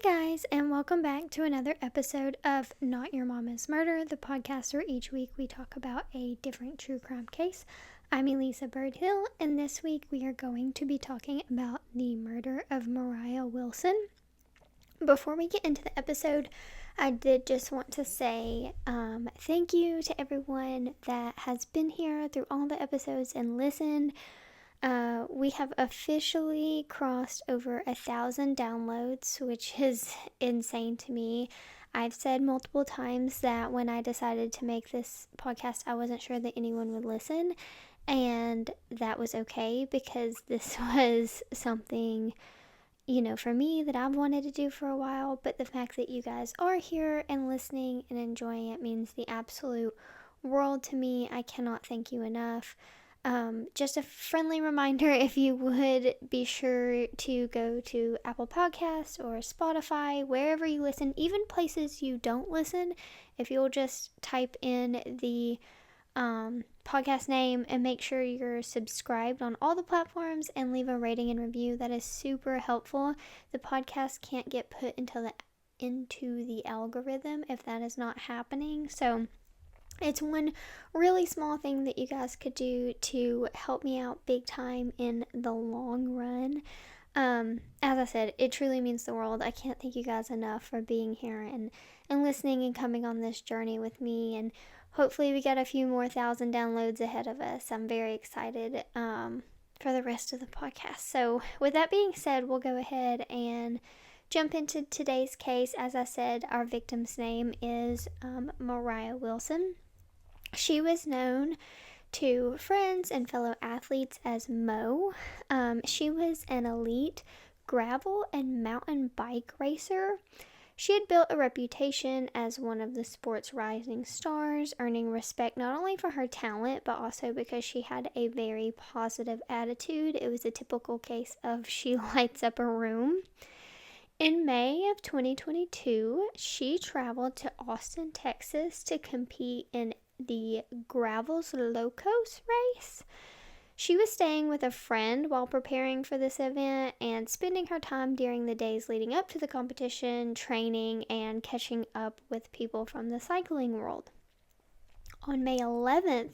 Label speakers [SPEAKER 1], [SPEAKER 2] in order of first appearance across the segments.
[SPEAKER 1] guys, and welcome back to another episode of Not Your Mama's Murder, the podcast where each week we talk about a different true crime case. I'm Elisa Birdhill, and this week we are going to be talking about the murder of Moriah Wilson. Before we get into the episode, I did just want to say thank you to everyone that has been here through all the episodes and listened. We have officially crossed over 1,000 downloads, which is insane to me. I've said multiple times that when I decided to make this podcast, I wasn't sure that anyone would listen, and that was okay because this was something, for me that I've wanted to do for a while, but the fact that you guys are here and listening and enjoying it means the absolute world to me. I cannot thank you enough. Just a friendly reminder, if you would be sure to go to Apple Podcasts or Spotify, wherever you listen, even places you don't listen, if you'll just type in the podcast name and make sure you're subscribed on all the platforms and leave a rating and review. That is super helpful. The podcast can't get put into the algorithm if that is not happening. So it's one really small thing that you guys could do to help me out big time in the long run. As I said, it truly means the world. I can't thank you guys enough for being here and listening and coming on this journey with me. And hopefully we got a few more 1,000 downloads ahead of us. I'm very excited for the rest of the podcast. So with that being said, we'll go ahead and jump into today's case. As I said, our victim's name is Moriah Wilson. She was known to friends and fellow athletes as Mo. She was an elite gravel and mountain bike racer. She had built a reputation as one of the sport's rising stars, earning respect not only for her talent, but also because she had a very positive attitude. It was a typical case of she lights up a room. In May of 2022, she traveled to Austin, Texas to compete in the Gravels Locos race. She was staying with a friend while preparing for this event and spending her time during the days leading up to the competition, training, and catching up with people from the cycling world. On May 11th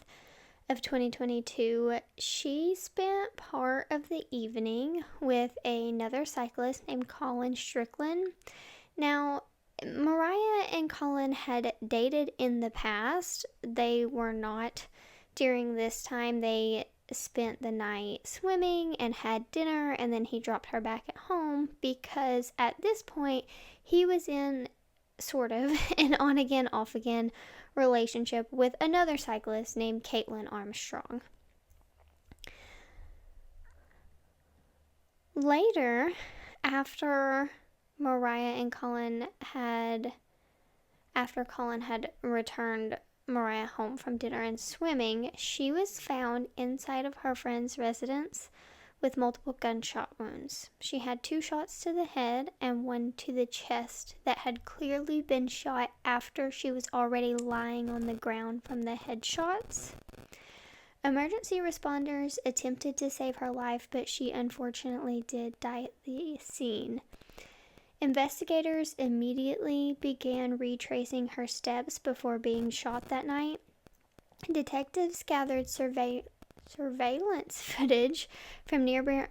[SPEAKER 1] of 2022, she spent part of the evening with another cyclist named Colin Strickland. Now, Moriah and Colin had dated in the past. They were not during this time. They spent the night swimming and had dinner, and then he dropped her back at home because at this point he was in sort of an on again, off again relationship with another cyclist named Caitlin Armstrong. Later, after Colin had returned Moriah home from dinner and swimming, she was found inside of her friend's residence with multiple gunshot wounds. She had 2 shots to the head and 1 to the chest that had clearly been shot after she was already lying on the ground from the headshots. Emergency responders attempted to save her life, but she unfortunately did die at the scene. Investigators immediately began retracing her steps before being shot that night. Detectives gathered surveillance footage from nearby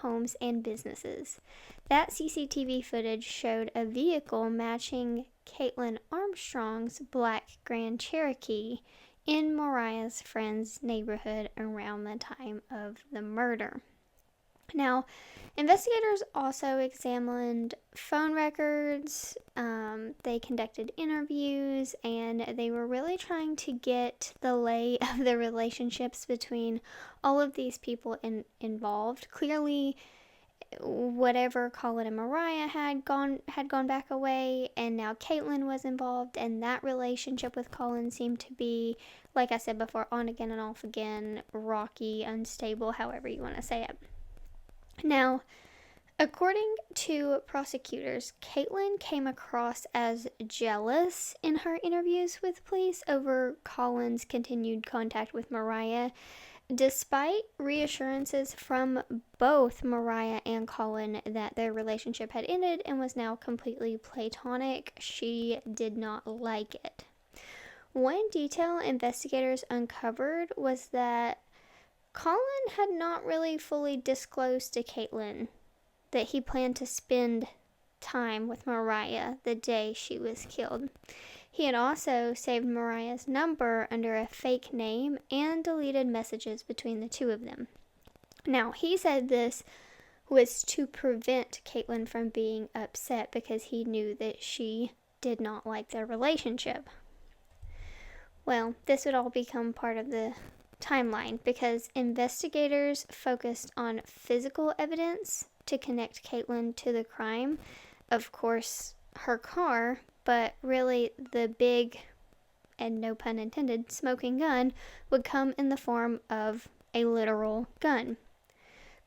[SPEAKER 1] homes and businesses. That CCTV footage showed a vehicle matching Caitlin Armstrong's black Grand Cherokee in Moriah's friend's neighborhood around the time of the murder. Now, investigators also examined phone records, they conducted interviews, and they were really trying to get the lay of the relationships between all of these people involved. Clearly, whatever Colin and Moriah had gone back away, and now Caitlin was involved, and that relationship with Colin seemed to be, like I said before, on again and off again, rocky, unstable, however you want to say it. Now, according to prosecutors, Caitlin came across as jealous in her interviews with police over Colin's continued contact with Moriah. despite reassurances from both Moriah and Colin that their relationship had ended and was now completely platonic, she did not like it. One detail investigators uncovered was that Colin had not really fully disclosed to Caitlin that he planned to spend time with Moriah the day she was killed. He had also saved Moriah's number under a fake name and deleted messages between the two of them. Now, he said this was to prevent Caitlin from being upset because he knew that she did not like their relationship. Well, this would all become part of the timeline because investigators focused on physical evidence to connect Caitlin to the crime. Of course, her car, but really the big, and no pun intended, smoking gun would come in the form of a literal gun.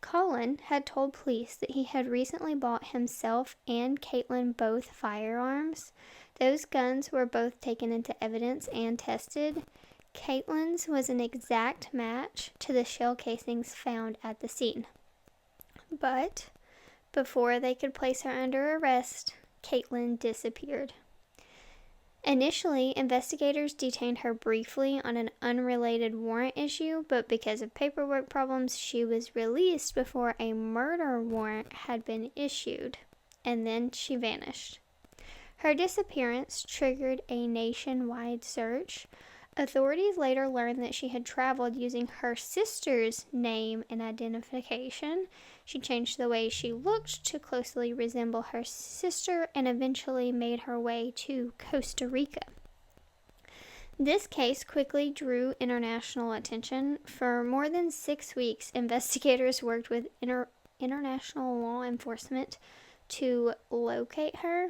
[SPEAKER 1] Colin had told police that he had recently bought himself and Caitlin both firearms. Those guns were both taken into evidence and tested. Caitlin's was an exact match to the shell casings found at the scene. But before they could place her under arrest, Caitlin disappeared. Initially, investigators detained her briefly on an unrelated warrant issue, but because of paperwork problems, she was released before a murder warrant had been issued, and then she vanished. Her disappearance triggered a nationwide search. Authorities later learned that she had traveled using her sister's name and identification. She changed the way she looked to closely resemble her sister and eventually made her way to Costa Rica. This case quickly drew international attention. For more than 6 weeks, investigators worked with international law enforcement to locate her.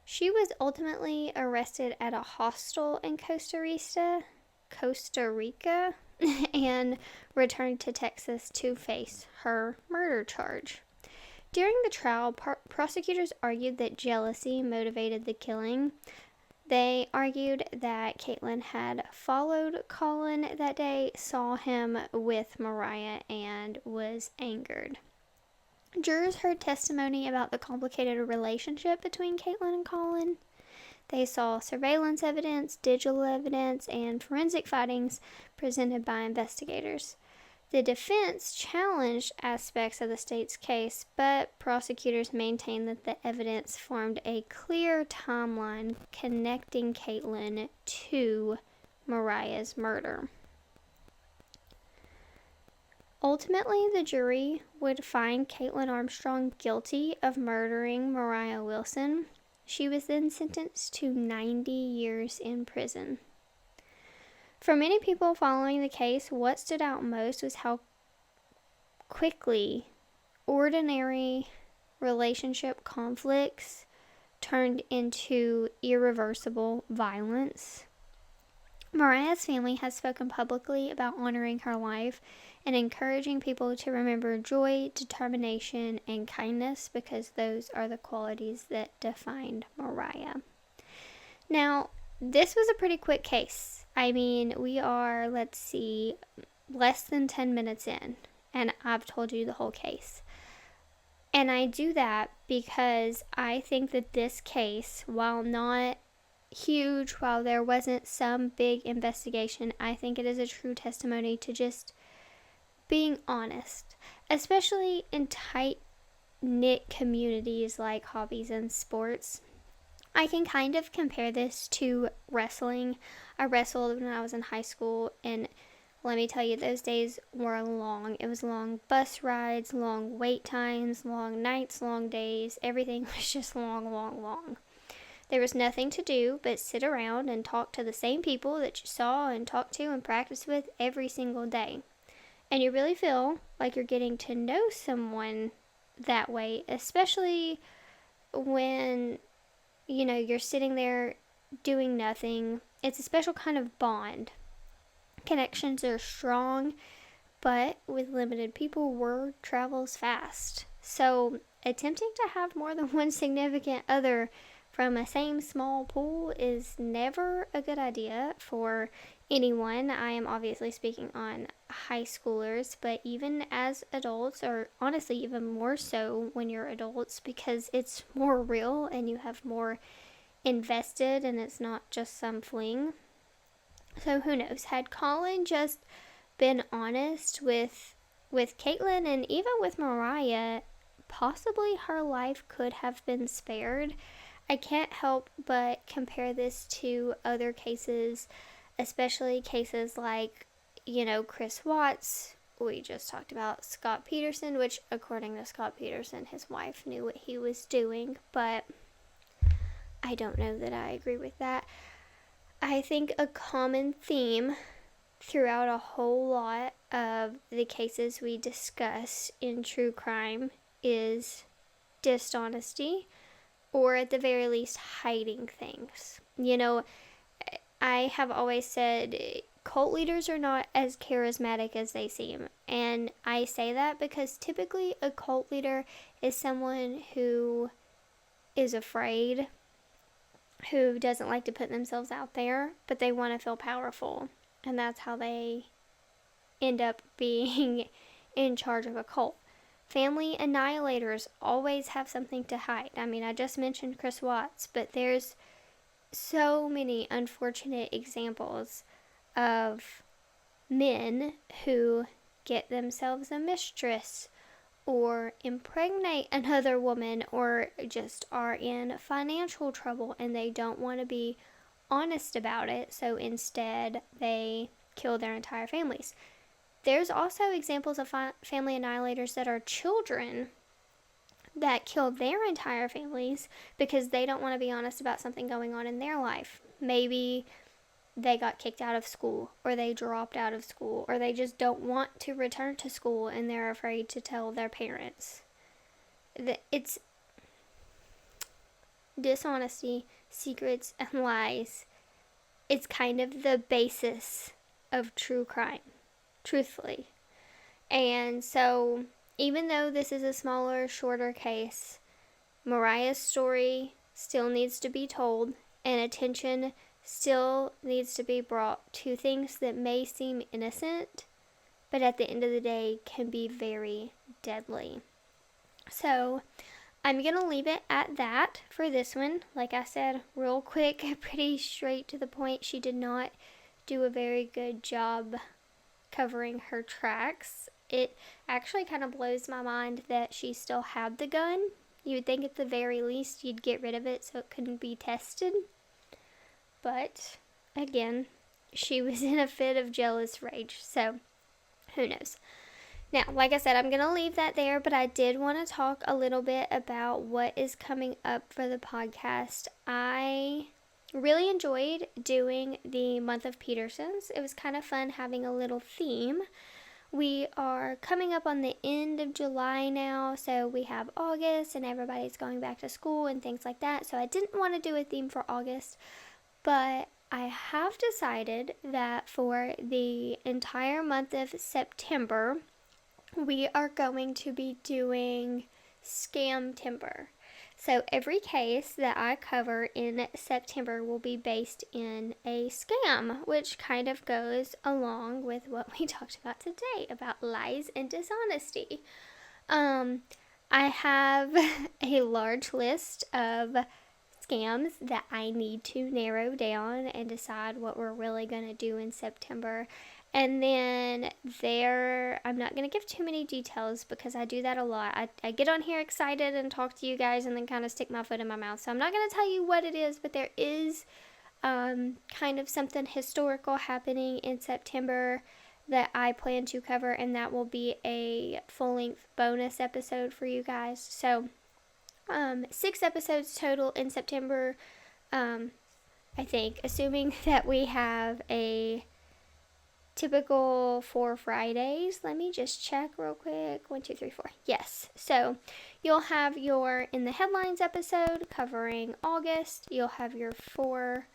[SPEAKER 1] She was ultimately arrested at a hostel in Costa Rica, and returned to Texas to face her murder charge. During the trial, prosecutors argued that jealousy motivated the killing. They argued that Caitlin had followed Colin that day, saw him with Moriah, and was angered. Jurors heard testimony about the complicated relationship between Caitlin and Colin. They saw surveillance evidence, digital evidence, and forensic findings presented by investigators. The defense challenged aspects of the state's case, but prosecutors maintained that the evidence formed a clear timeline connecting Caitlin to Moriah's murder. Ultimately, the jury would find Caitlin Armstrong guilty of murdering Moriah Wilson. She was then sentenced to 90 years in prison. For many people following the case, what stood out most was how quickly ordinary relationship conflicts turned into irreversible violence. Moriah's family has spoken publicly about honoring her life and encouraging people to remember joy, determination, and kindness because those are the qualities that defined Moriah. Now, this was a pretty quick case. I mean, we are, less than 10 minutes in, and I've told you the whole case. And I do that because I think that this case, while not huge, while there wasn't some big investigation, I think it is a true testimony to just being honest, especially in tight-knit communities like hobbies and sports. I can kind of compare this to wrestling. I wrestled when I was in high school, and let me tell you, those days were long. It was long bus rides, long wait times, long nights, long days. Everything was just long. There was nothing to do but sit around and talk to the same people that you saw and talked to and practiced with every single day. And you really feel like you're getting to know someone that way, especially when, you're sitting there doing nothing. It's a special kind of bond. Connections are strong, but with limited people, word travels fast. So attempting to have more than one significant other from a same small pool is never a good idea for anyone. I am obviously speaking on high schoolers, but even as adults, or honestly even more so when you're adults, because it's more real and you have more invested and it's not just some fling. So who knows? Had Colin just been honest with Caitlyn and even with Moriah, possibly her life could have been spared. I can't help but compare this to other cases, especially cases like, Chris Watts. We just talked about Scott Peterson, which, according to Scott Peterson, his wife knew what he was doing, but I don't know that I agree with that. I think a common theme throughout a whole lot of the cases we discuss in true crime is dishonesty, or at the very least hiding things. I have always said cult leaders are not as charismatic as they seem, and I say that because typically a cult leader is someone who is afraid, who doesn't like to put themselves out there, but they want to feel powerful, and that's how they end up being in charge of a cult. Family annihilators always have something to hide. I mean, I just mentioned Chris Watts, but there's so many unfortunate examples of men who get themselves a mistress or impregnate another woman or just are in financial trouble and they don't want to be honest about it, so instead they kill their entire families. There's also examples of family annihilators that are children that kill their entire families because they don't want to be honest about something going on in their life. Maybe they got kicked out of school, or they dropped out of school, or they just don't want to return to school and they're afraid to tell their parents. It's dishonesty, secrets, and lies. It's kind of the basis of true crime, truthfully. And so, even though this is a smaller, shorter case, Moriah's story still needs to be told, and attention still needs to be brought to things that may seem innocent, but at the end of the day can be very deadly. So, I'm going to leave it at that for this one. Like I said, real quick, pretty straight to the point. She did not do a very good job covering her tracks. It actually kind of blows my mind that she still had the gun. You would think at the very least you'd get rid of it so it couldn't be tested. But, again, she was in a fit of jealous rage, so who knows. Now, like I said, I'm going to leave that there, but I did want to talk a little bit about what is coming up for the podcast. I really enjoyed doing the month of Petersons. It was kind of fun having a little theme. We are coming up on the end of July now, so we have August and everybody's going back to school and things like that, so I didn't want to do a theme for August, but I have decided that for the entire month of September, we are going to be doing Scam Timber. So every case that I cover in September will be based in a scam, which kind of goes along with what we talked about today about lies and dishonesty. I have a large list of scams that I need to narrow down and decide what we're really going to do in September. And then I'm not going to give too many details because I do that a lot. I get on here excited and talk to you guys and then kind of stick my foot in my mouth. So I'm not going to tell you what it is, but there is kind of something historical happening in September that I plan to cover, and that will be a full-length bonus episode for you guys. So 6 episodes total in September, I think, assuming that we have a typical 4 Fridays. Let me just check real quick. 1, 2, 3, 4. Yes. So you'll have your In the Headlines episode covering August. You'll have your 4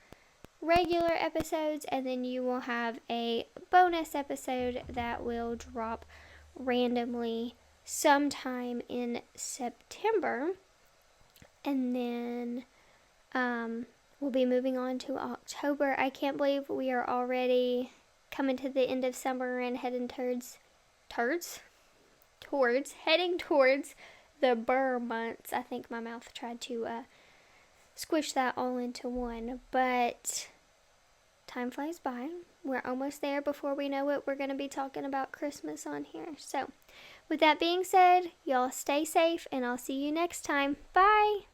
[SPEAKER 1] regular episodes, and then you will have a bonus episode that will drop randomly sometime in September. And then we'll be moving on to October. I can't believe we are already coming to the end of summer and heading towards the burr months. I think my mouth tried to squish that all into one, but time flies by. We're almost there. Before we know it, we're going to be talking about Christmas on here. So with that being said, y'all stay safe, and I'll see you next time. Bye!